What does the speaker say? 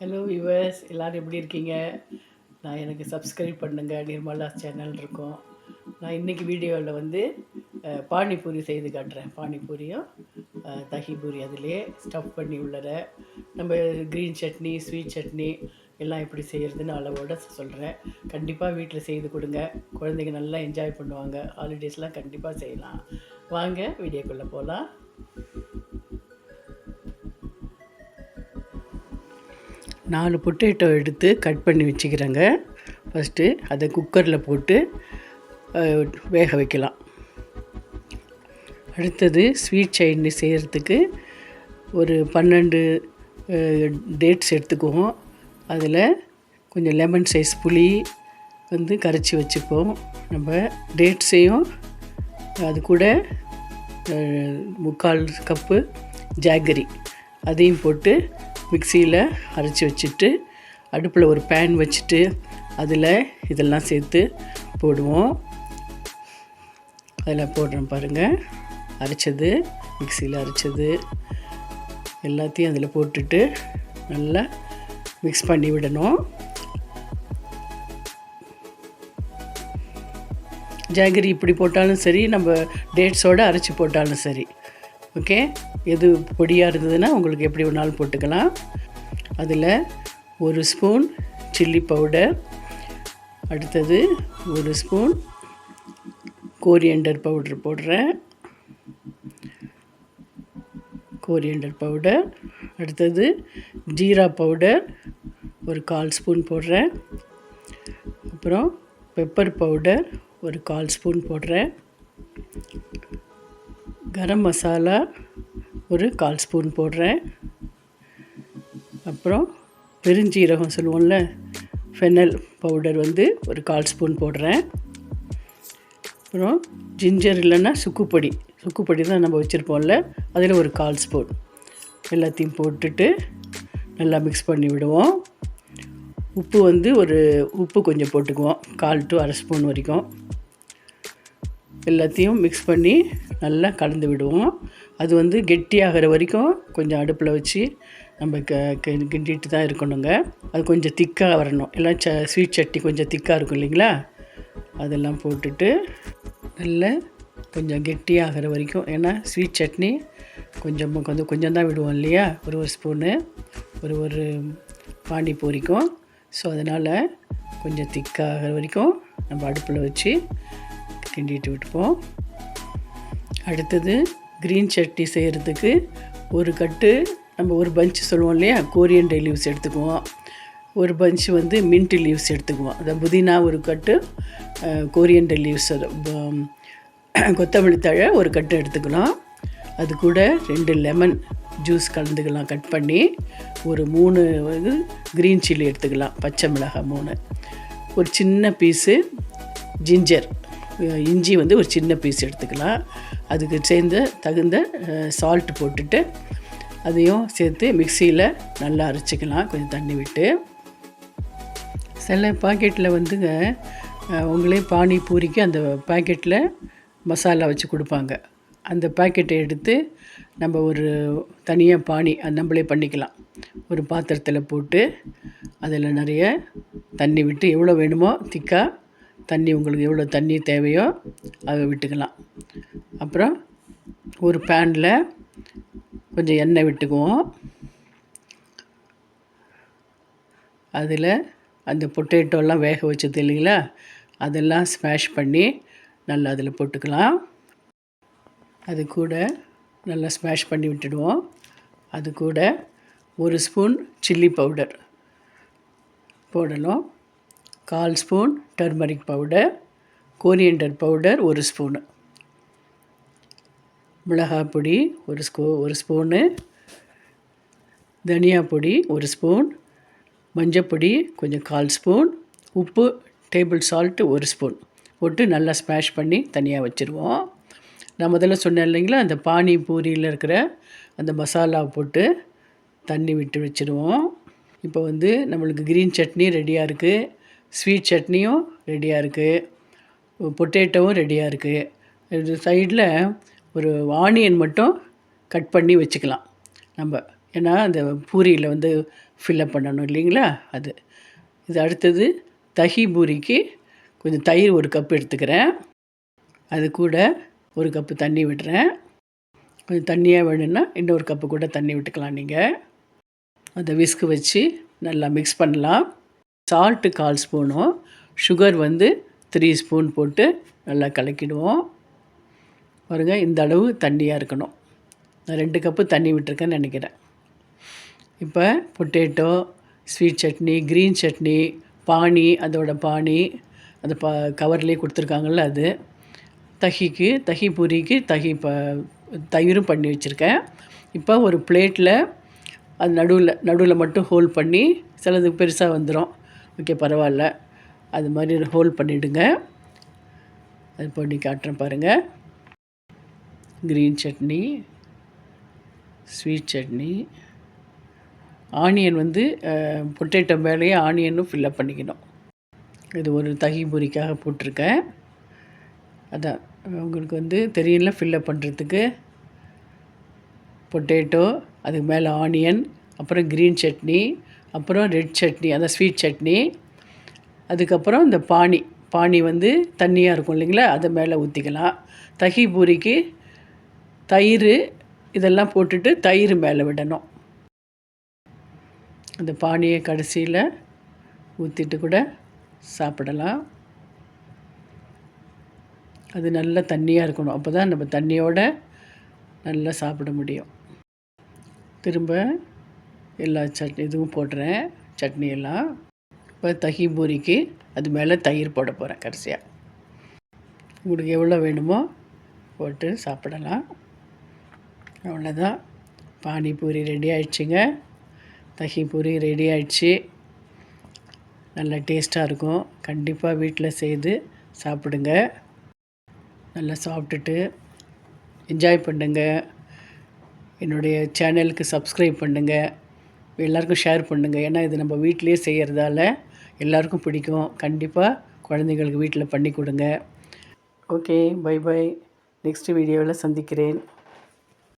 Hello viewers, எல்லோரும் எப்படி இருக்கீங்க? எனக்கு சப்ஸ்கிரைப் பண்ணுங்கள், நிர்மலா சேனல் இருக்கும். நான் இன்றைக்கி வீடியோவில் வந்து பானிபூரி செய்து காட்டுறேன். பானிபூரியும் தஹி பூரி அதிலே ஸ்டஃப் பண்ணி உள்ளத நம்ம க்ரீன் சட்னி, ஸ்வீட் சட்னி எல்லாம் எப்படி செய்கிறதுன்னு அளவோடு சொல்கிறேன். கண்டிப்பாக வீட்டில் செய்து கொடுங்க, குழந்தைங்க நல்லா என்ஜாய் பண்ணுவாங்க. ஹாலிடேஸ்லாம் கண்டிப்பாக செய்யலாம். வாங்க வீடியோக்குள்ளே போகலாம். 4 பொட்டேட்டோ எடுத்து கட் பண்ணி வச்சுக்கிறேங்க. ஃபஸ்ட்டு அதை குக்கரில் போட்டு வேக வைக்கலாம். அடுத்தது ஸ்வீட் சட்னி செய்கிறதுக்கு ஒரு 12 டேட்ஸ் எடுத்துக்குவோம். அதில் கொஞ்சம் லெமன் சைஸ் புளி வந்து கரைச்சி வச்சுப்போம். நம்ம டேட்ஸையும் அது கூட 3/4 கப்பு ஜாகரி அதையும் போட்டு மிக்சியில் அரைச்சி வச்சுட்டு அடுப்பில் ஒரு பேன் வச்சுட்டு அதில் இதெல்லாம் சேர்த்து போடுவோம். அதில் போடுறேன் பாருங்கள், அரைச்சது, மிக்சியில் அரைச்சது எல்லாத்தையும் அதில் போட்டுட்டு நல்லா மிக்ஸ் பண்ணி விடணும். ஜாகரி இப்படி போட்டாலும் சரி, நம்ம டேட்ஸோடு அரைச்சி போட்டாலும் சரி. ஓகே, எது பொடியாக இருந்ததுன்னா உங்களுக்கு எப்படி வேணாலும் போட்டுக்கலாம். அதில் 1 ஸ்பூன் சில்லி பவுடர், அடுத்தது 1 ஸ்பூன் கோரியண்டர் பவுடர் போடுறேன். கோரியண்டர் பவுடர், அடுத்தது ஜீரா பவுடர் ஒரு 1/4 ஸ்பூன் போடுறேன். அப்புறம் பெப்பர் பவுடர் ஒரு 1/4 ஸ்பூன் போடுறேன். கரம் மசாலா ஒரு 1/4 ஸ்பூன் போடுறேன். அப்புறம் பெருஞ்சீரகம் சொல்லுவோம்ல, ஃபெனல் பவுடர் வந்து ஒரு 1/4 ஸ்பூன் போடுறேன். அப்புறம் ஜிஞ்சர் இல்லைன்னா சுக்குப்பொடி தான் நம்ம வச்சுருப்போம்ல, அதில் ஒரு 1/4 ஸ்பூன் எல்லாத்தையும் போட்டுட்டு நல்லா மிக்ஸ் பண்ணி விடுவோம். உப்பு வந்து உப்பு கொஞ்சம் போட்டுக்குவோம், 1/4 to 1/2 ஸ்பூன் வரைக்கும். எல்லாத்தையும் மிக்ஸ் பண்ணி நல்லா கலந்து விடுவோம். அது வந்து கெட்டியாகிற வரைக்கும் கொஞ்சம் அடுப்பில் வச்சு நம்ம கிண்டிட்டு தான் இருக்கணுங்க. அது கொஞ்சம் திக்காக வரணும். எல்லாம் ஸ்வீட் சட்னி கொஞ்சம் திக்காக இருக்கும் இல்லைங்களா, அதெல்லாம் போட்டுட்டு நல்லா கொஞ்சம் கெட்டியாகிற வரைக்கும். ஏன்னா ஸ்வீட் சட்னி கொஞ்சம் தான் விடுவோம் இல்லையா, ஒரு ஸ்பூனு ஒரு பானிபூரிக்கும். ஸோ அதனால் கொஞ்சம் திக்காகிற வரைக்கும் நம்ம அடுப்பில் வச்சு கிண்டிட்டு விட்டுப்போம். அடுத்தது க்ரீன் சட்னி செய்கிறதுக்கு ஒரு கட்டு நம்ம ஒரு பஞ்ச் சொல்லுவோம் இல்லையா, கோரியண்டர் லீவ்ஸ் எடுத்துக்குவோம். ஒரு பஞ்ச் வந்து மின்ட் லீவ்ஸ் எடுத்துக்குவோம். அதை புதினா ஒரு கட்டு, கோரியண்டர் லீவ்ஸ் கொத்தமல்லி தழை ஒரு கட்டு எடுத்துக்கலாம். அது கூட 2 லெமன் ஜூஸ் கலந்துக்கலாம் கட் பண்ணி. ஒரு 3 க்ரீன் சில்லி எடுத்துக்கலாம், பச்சை மிளகாய் 3. ஒரு சின்ன பீஸு ஜிஞ்சர், இஞ்சி வந்து ஒரு சின்ன பீஸ் எடுத்துக்கலாம். அதுக்கு தகுந்த சால்ட் போட்டுட்டு அதையும் சேர்த்து மிக்சியில் நல்லா அரைச்சிக்கலாம், கொஞ்சம் தண்ணி விட்டு. சில பாக்கெட்டில் வந்துங்க உங்களே பானிபூரிக்கு அந்த பாக்கெட்டில் மசாலா வச்சு கொடுப்பாங்க. அந்த பாக்கெட்டை எடுத்து நம்ம ஒரு தனியாக நம்மளே பண்ணிக்கலாம். ஒரு பாத்திரத்தில் போட்டு அதில் நிறைய தண்ணி விட்டு எவ்வளோ வேணுமோ திக்காக தண்ணி, உங்களுக்கு எவ்வளோ தண்ணி தேவையோ அதை விட்டுக்கலாம். அப்புறம் ஒரு பேனில் கொஞ்சம் எண்ணெய் விட்டுக்குவோம். அதில் அந்த பொட்டேட்டோலாம் வேக வச்சது இல்லைங்களா, அதெல்லாம் ஸ்மாஷ் பண்ணி நல்லா அதில் போட்டுக்கலாம். அது கூட நல்லா ஸ்மாஷ் பண்ணி விட்டுடுவோம். அது கூட 1 ஸ்பூன் சில்லி பவுடர் போடணும். 1/4 spoon turmeric powder, coriander powder 1 spoon, மிளகாய் பொடி ஒரு ஸ்பூனு, தனியா பொடி 1 ஸ்பூன், மஞ்சப்பொடி கொஞ்சம் 1/4 ஸ்பூன், உப்பு டேபிள் சால்ட்டு 1 ஸ்பூன் போட்டு நல்லா ஸ்மாஷ் பண்ணி தனியாக வச்சுருவோம். நான் முதல்ல சொன்னேன் இல்லைங்களா, அந்த பானிபூரியில் இருக்கிற அந்த மசாலாவை போட்டு தண்ணி விட்டு வச்சுருவோம். இப்போ வந்து நம்மளுக்கு க்ரீன் சட்னி ரெடியாக இருக்குது, ஸ்வீட் சட்னியும் ரெடியாக இருக்குது, பொட்டேட்டோவும் ரெடியாக இருக்குது. இது சைடில் ஒரு ஆனியன் மட்டும் கட் பண்ணி வச்சுக்கலாம் நம்ம. ஏன்னா அந்த பூரியில் வந்து ஃபில்லப் பண்ணணும் இல்லைங்களா, அது. இது அடுத்தது தஹி பூரிக்கு கொஞ்சம் தயிர் 1 கப் எடுத்துக்கிறேன். அது கூட 1 கப்பு தண்ணி விடுறேன். கொஞ்சம் தண்ணியாக வேணும்னா இன்னொரு கப்பு கூட தண்ணி விட்டுக்கலாம் நீங்கள். அதை விஸ்க் வச்சு நல்லா மிக்ஸ் பண்ணலாம். சால்ட்டு 1/4 ஸ்பூனும் சுகர் வந்து 3 ஸ்பூன் போட்டு நல்லா கலக்கிடுவோம். பாருங்கள், இந்த அளவு தண்ணியாக இருக்கணும். நான் 2 கப்பு தண்ணி விட்டுருக்கேன்னு நினைக்கிறேன். இப்போ potato, sweet chutney, green chutney, பானி, அதோட பானி அந்த கவர்லேயே கொடுத்துருக்காங்கள்ல அது. தஹி பூரிக்கு தயிரும் பண்ணி வச்சுருக்கேன். இப்போ ஒரு பிளேட்டில் அது நடுவில் மட்டும் ஹோல் பண்ணி, சிலது பெருசாக வந்துடும், ஓகே பரவாயில்ல, அது மாதிரி ஹோல் பண்ணிவிடுங்க. அது பண்ணி காட்டுறேன் பாருங்கள். Green chutney, sweet chutney, onion வந்து பொட்டேட்டோ மேலேயே ஆனியனும் ஃபில்லப் பண்ணிக்கணும். இது ஒரு தஹி பூரிக்காக போட்டிருக்கேன். அதான் உங்களுக்கு வந்து தெரியல, ஃபில்லப் பண்ணுறதுக்கு பொட்டேட்டோ, அதுக்கு மேலே ஆனியன், அப்புறம் க்ரீன் சட்னி, அப்புறம் ரெட் சட்னி, அதான் ஸ்வீட் சட்னி, அதுக்கப்புறம் இந்த பானி வந்து தண்ணியாக இருக்கும் இல்லைங்களா, அதை மேலே ஊற்றிக்கலாம். தஹி பூரிக்கு தயிர் இதெல்லாம் போட்டுட்டு தயிர் மேலே விடணும். அந்த பானியை கடைசியில் ஊற்றிட்டு கூட சாப்பிடலாம். அது நல்லா தண்ணியாக இருக்கணும், அப்போ தான் நம்ம தண்ணியோட நல்லா சாப்பிட முடியும். திரும்ப எல்லா இதுவும் போடுறேன், சட்னியெல்லாம். இப்போ தஹி பூரிக்கு அது மேலே தயிர் போட போகிறேன் கடைசியாக. உங்களுக்கு எவ்வளோ வேணுமோ போட்டு சாப்பிடலாம். அவ்வளோதான், பானிபூரி ரெடி ஆகிடுச்சிங்க. தஹி பூரி ரெடி ஆகிடுச்சி. நல்லா டேஸ்ட்டாக இருக்கும். கண்டிப்பாக வீட்டில் செய்து சாப்பிடுங்க. நல்லா சாப்பிட்டுட்டு என்ஜாய் பண்ணுங்க. என்னுடைய சேனலுக்கு சப்ஸ்கிரைப் பண்ணுங்கள். எல்லாருக்கும் ஷேர் பண்ணுங்கள். ஏன்னா இது நம்ம வீட்டிலே செய்கிறதால எல்லாருக்கும் பிடிக்கும். கண்டிப்பாக குழந்தைங்களுக்கு வீட்டில் பண்ணி கொடுங்க. Okay, by by. நெக்ஸ்ட் வீடியோவில் சந்திக்கிறேன்.